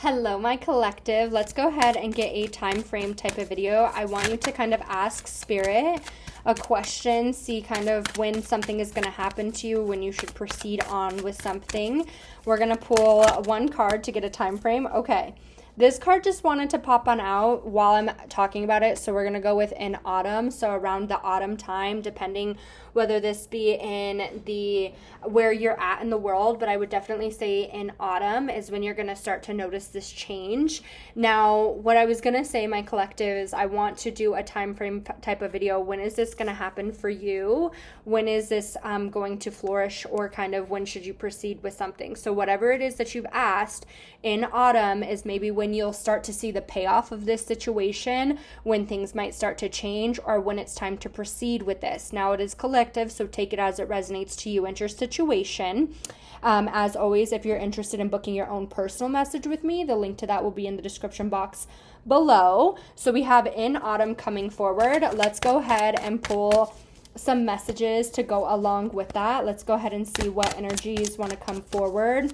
Hello, my collective. Let's go ahead and get a time frame type of video. I want you to kind of ask Spirit a question, see kind of when something is going to happen to you, when you should proceed on with something. We're going to pull one card to get a time frame. Okay. This card just wanted to pop on out while I'm talking about it, so we're going to go with in autumn, so around the autumn time, depending whether this be in the where you're at in the world, but I would definitely say in autumn is when you're going to start to notice this change. Now, what I was going to say, my collective, is I want to do a time frame type of video. When is this going to happen for you? When is this going to flourish, or kind of when should you proceed with something? So whatever it is that you've asked, in autumn is maybe when you'll start to see the payoff of this situation, when things might start to change, or when it's time to proceed with this. Now, it is collective, so take it as it resonates to you and your situation. As always, if you're interested in booking your own personal message with me, the link to that will be in the description box below. So we have in autumn coming forward. Let's go ahead and pull some messages to go along with that. Let's go ahead and see what energies want to come forward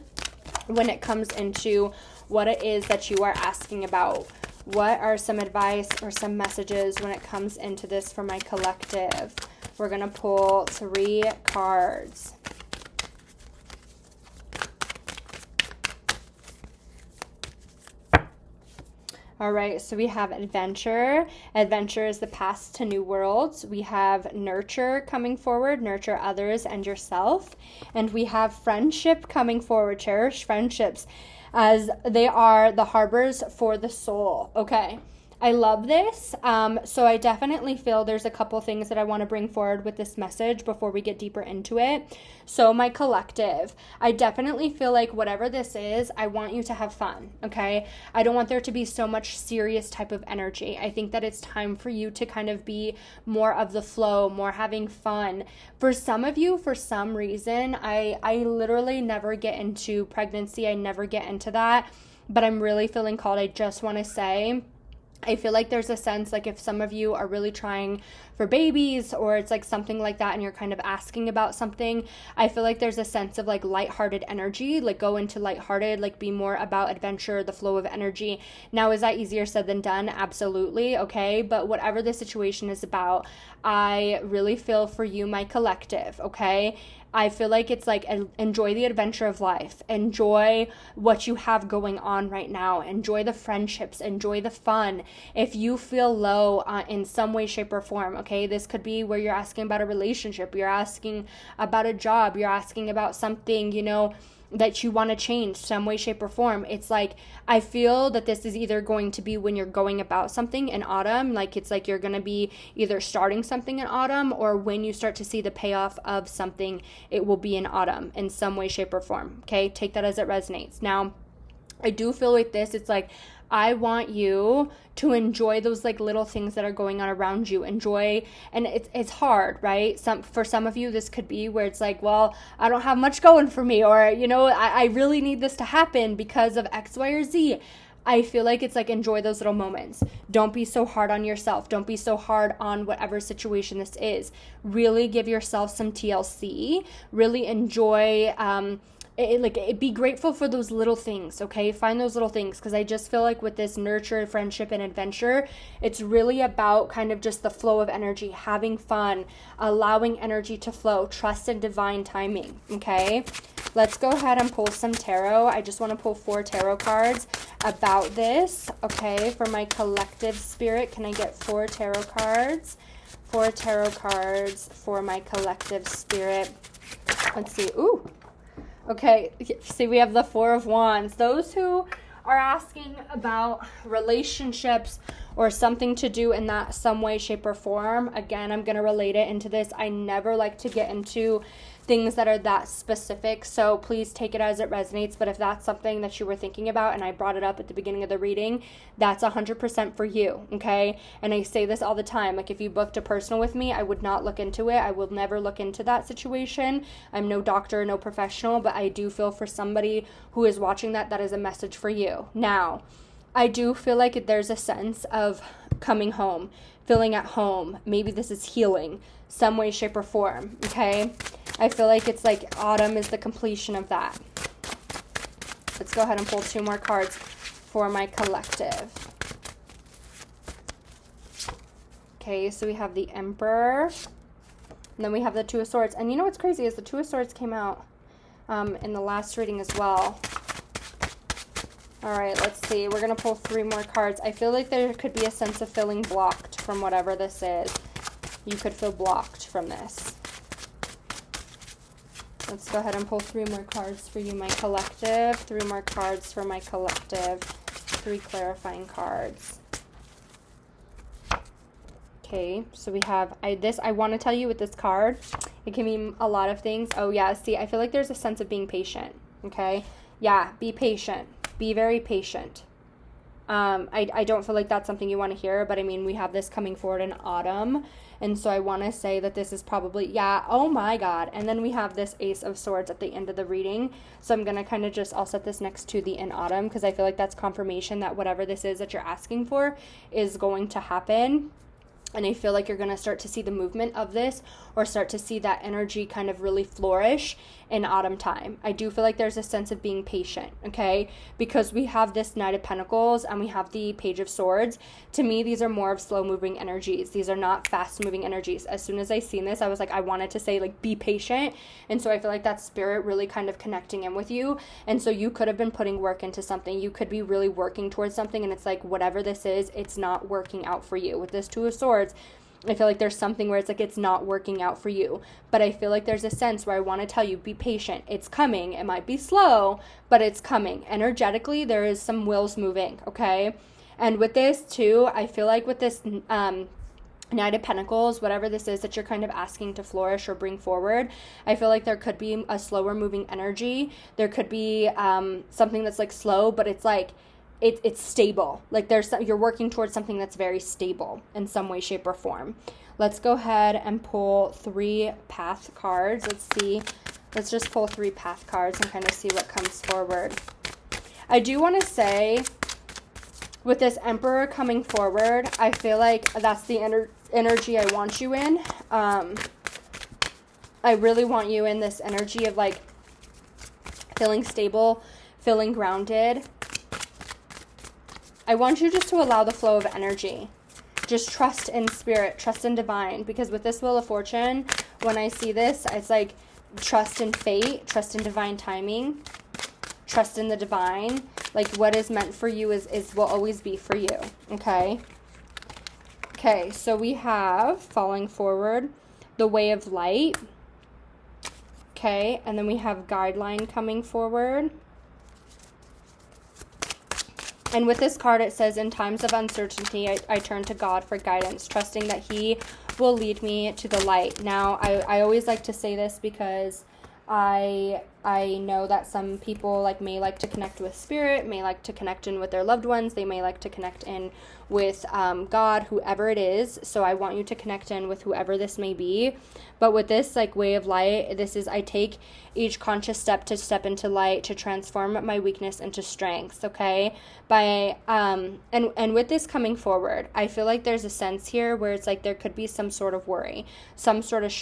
when it comes into what it is that you are asking about. What are some advice or some messages when it comes into this for my collective? We're going to pull 3 cards. All right, so we have adventure. Adventure is the path to new worlds. We have nurture coming forward, nurture others and yourself. And we have friendship coming forward, cherish friendships, as they are the harbors for the soul. Okay, I love this. So I definitely feel there's a couple things that I want to bring forward with this message before we get deeper into it. So my collective, I definitely feel like whatever this is, I want you to have fun, okay? I don't want there to be so much serious type of energy. I think that it's time for you to kind of be more of the flow, more having fun. For some of you, for some reason, I literally never get into pregnancy. I never get into that, but I'm really feeling called. I just want to say, I feel like there's a sense, like if some of you are really trying for babies, or it's like something like that and you're kind of asking about something, I feel like there's a sense of like lighthearted energy, like go into lighthearted, like be more about adventure, the flow of energy. Now, is that easier said than done? Absolutely. Okay. But whatever the situation is about, I really feel for you, my collective. Okay. I feel like it's like enjoy the adventure of life. Enjoy what you have going on right now. Enjoy the friendships. Enjoy the fun. If you feel low in some way, shape, or form, okay, this could be where you're asking about a relationship. You're asking about a job. You're asking about something, that you want to change some way, shape, or form. It's like, I feel that this is either going to be when you're going about something in autumn, like it's like you're going to be either starting something in autumn, or when you start to see the payoff of something, it will be in autumn in some way, shape, or form. Okay, take that as it resonates. Now, I do feel like this, it's like, I want you to enjoy those like little things that are going on around you. Enjoy, and it's hard, right? For some of you, this could be where it's like, well, I don't have much going for me, or I really need this to happen because of X, Y, or Z. I feel like it's like, enjoy those little moments. Don't be so hard on yourself. Don't be so hard on whatever situation this is. Really give yourself some TLC. Really enjoy be grateful for those little things, okay? Find those little things, because I just feel like with this nurture, friendship, and adventure, it's really about kind of just the flow of energy, having fun, allowing energy to flow, trust in divine timing, okay? Let's go ahead and pull some tarot. I just want to pull 4 tarot cards about this, okay? For my collective spirit, can I get 4 tarot cards? 4 tarot cards for my collective spirit. Let's see. Ooh. Okay, see, we have the 4 of Wands. Those who are asking about relationships or something to do in that some way, shape, or form, again, I'm going to relate it into this. I never like to get into things that are that specific, so please take it as it resonates. But if that's something that you were thinking about and I brought it up at the beginning of the reading, that's 100% for you, okay? And I say this all the time, like if you booked a personal with me, I would not look into it. I will never look into that situation. I'm no doctor, no professional, but I do feel for somebody who is watching that is a message for you. Now, I do feel like there's a sense of coming home, feeling at home. Maybe this is healing, some way, shape, or form, okay? I feel like it's like autumn is the completion of that. Let's go ahead and pull 2 more cards for my collective. Okay, so we have the Emperor, and then we have the Two of Swords. And you know what's crazy is the Two of Swords came out in the last reading as well. All right, let's see. We're going to pull 3 more cards. I feel like there could be a sense of feeling blocked from whatever this is. You could feel blocked from this. Let's go ahead and pull 3 more cards for you, my collective. 3 more cards for my collective. 3 clarifying cards. Okay, so we have I want to tell you with this card, it can mean a lot of things. Oh yeah, see, I feel like there's a sense of being patient. Okay, yeah, be patient. Be very patient. I don't feel like that's something you want to hear, but I mean, we have this coming forward in autumn. And so I want to say that this is probably, yeah, oh my God. And then we have this Ace of Swords at the end of the reading. So I'm going to kind of I'll set this next to the in autumn, because I feel like that's confirmation that whatever this is that you're asking for is going to happen. And I feel like you're going to start to see the movement of this, or start to see that energy kind of really flourish in autumn time. I do feel like there's a sense of being patient, okay? Because we have this Knight of Pentacles and we have the Page of Swords. To me, these are more of slow-moving energies. These are not fast-moving energies. As soon as I seen this, I was like, I wanted to say, like, be patient. And so I feel like that spirit really kind of connecting in with you. And so you could have been putting work into something. You could be really working towards something, and it's like, whatever this is, it's not working out for you. With this Two of Swords, I feel like there's something where it's like it's not working out for you. But I feel like there's a sense where I want to tell you, be patient. It's coming. It might be slow, but it's coming. Energetically, there is some wheels moving, okay? And with this too, I feel like with this Knight of Pentacles, whatever this is that you're kind of asking to flourish or bring forward, I feel like there could be a slower moving energy. There could be something that's like slow, but it's like, it's stable. Like you're working towards something that's very stable in some way, shape, or form. Let's go ahead and pull 3 path cards. Let's see. Let's just pull 3 path cards and kind of see what comes forward. I do want to say, with this Emperor coming forward, I feel like that's the energy I want you in. I really want you in this energy of like feeling stable, feeling grounded. I want you just to allow the flow of energy. Just trust in spirit, trust in divine. Because with this Wheel of Fortune, when I see this, it's like trust in fate, trust in divine timing, trust in the divine. Like what is meant for you is will always be for you. Okay? Okay, so we have, falling forward, the Way of Light. Okay, and then we have Guideline coming forward. And with this card, it says, in times of uncertainty, I turn to God for guidance, trusting that He will lead me to the light. Now, I always like to say this because I know that some people may like to connect with spirit, may like to connect in with their loved ones. They may like to connect in with God, whoever it is. So I want you to connect in with whoever this may be. But with this Way of Light, this is, I take each conscious step to step into light, to transform my weakness into strength. Okay, and with this coming forward, I feel like there's a sense here where it's like there could be some sort of worry, some sort of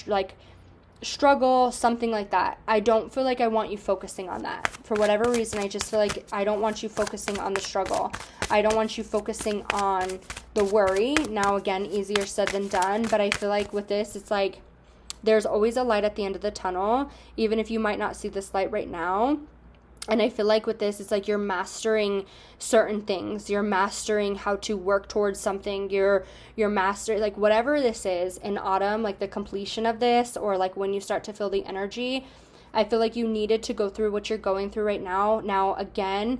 struggle, something like that. I don't feel like I want you focusing on that. For whatever reason, I just feel like I don't want you focusing on the struggle. I don't want you focusing on the worry. Now, again, easier said than done, but I feel like with this, it's like there's always a light at the end of the tunnel, even if you might not see this light right now. And I feel like with this, it's like you're mastering certain things. You're mastering how to work towards something. You're mastering, like, whatever this is in autumn, like the completion of this, or like when you start to feel the energy. I feel like you needed to go through what you're going through right now. Now, again,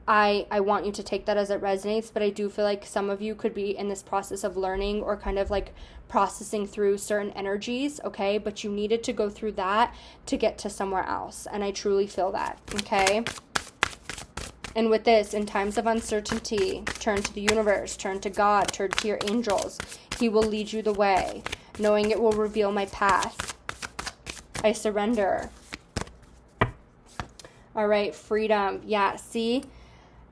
I want you to take that as it resonates, but I do feel like some of you could be in this process of learning or kind of like processing through certain energies, okay? But you needed to go through that to get to somewhere else, and I truly feel that, okay? And with this, in times of uncertainty, turn to the universe, turn to God, turn to your angels. He will lead you the way, knowing it will reveal my path. I surrender. All right, freedom. Yeah, see?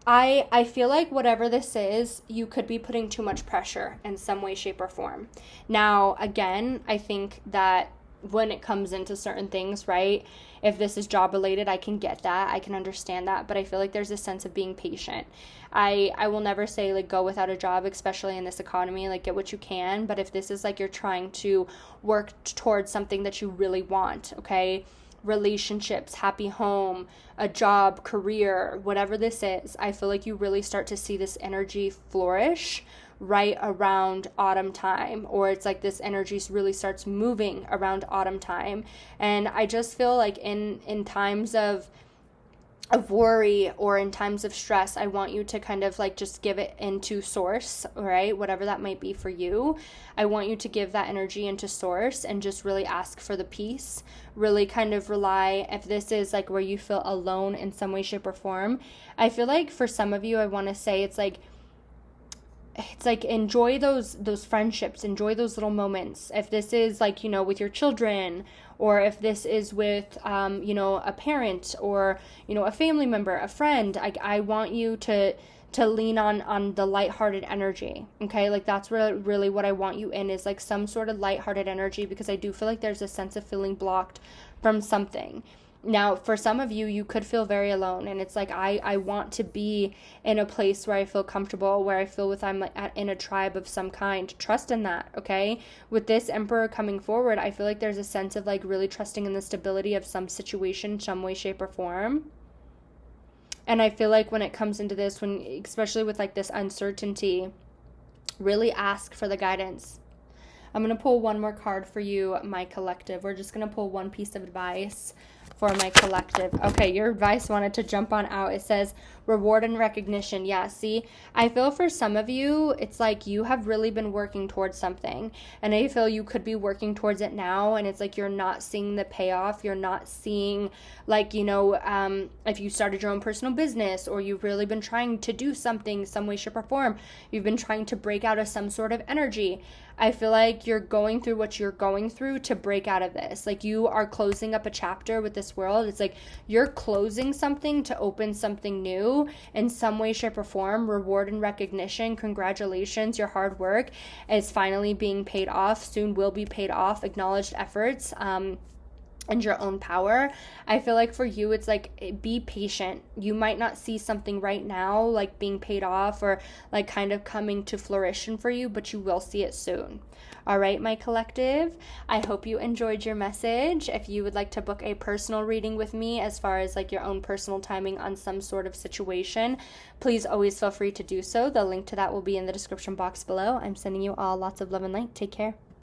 I feel like whatever this is, you could be putting too much pressure in some way, shape, or form. Now, again, I think that when it comes into certain things, right? If this is job related, I can get that. I can understand that. But I feel like there's a sense of being patient. I will never say like go without a job, especially in this economy, like get what you can. But if this is like you're trying to work towards something that you really want, okay? Relationships, happy home, a job, career, whatever this is, I feel like you really start to see this energy flourish right around autumn time, or it's like this energy really starts moving around autumn time. And I just feel like in times of worry or in times of stress, I want you to kind of like just give it into source, right? Whatever that might be for you. I want you to give that energy into source and just really ask for the peace. Really kind of rely, if this is like where you feel alone in some way, shape, or form. I feel like for some of you, I want to say it's like enjoy those friendships, enjoy those little moments. If this is like, you know, with your children, or if this is with you know, a parent, or, you know, a family member, a friend, I want you to lean on the lighthearted energy. Okay, like that's really what I want you in, is like some sort of lighthearted energy, because I do feel like there's a sense of feeling blocked from something. Now, for some of you, you could feel very alone, and it's like, I want to be in a place where I feel comfortable, where I feel with I'm like in a tribe of some kind. Trust in that, okay? With this Emperor coming forward, I feel like there's a sense of like really trusting in the stability of some situation, some way, shape, or form. And I feel like when it comes into this, when especially with like this uncertainty, really ask for the guidance. I'm going to pull one more card for you, my collective. We're just going to pull one piece of advice for my collective. Okay, your advice wanted to jump on out. It says reward and recognition. Yeah, see, I feel for some of you, it's like you have really been working towards something, and I feel you could be working towards it now, and it's like you're not seeing the payoff. You're not seeing, like, you know, if you started your own personal business, or you've really been trying to do something, some way, shape, or form, you've been trying to break out of some sort of energy. I feel like you're going through what you're going through to break out of this. Like you are closing up a chapter with this world. It's like you're closing something to open something new in some way, shape, or form. Reward and recognition. Congratulations. Your hard work is finally being paid off. Soon will be paid off. Acknowledged efforts. And your own power. I feel like for you, it's like, be patient. You might not see something right now like being paid off or like kind of coming to fruition for you, but you will see it soon. All right, my collective, I hope you enjoyed your message. If you would like to book a personal reading with me, as far as like your own personal timing on some sort of situation, please always feel free to do so. The link to that will be in the description box below. I'm sending you all lots of love and light. Take care.